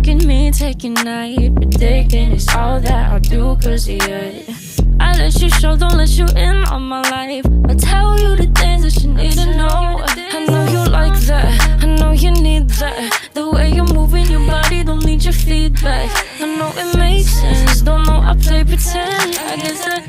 taking me, taking night, predicting it's all that I'll do 'cause of you. I let you show, don't let you in on my life. I tell you the things that you need to know. I know you like that, I know you need that. The way you're moving your body, don't need your feedback. I know it makes sense, don't know I play pretend. I guess that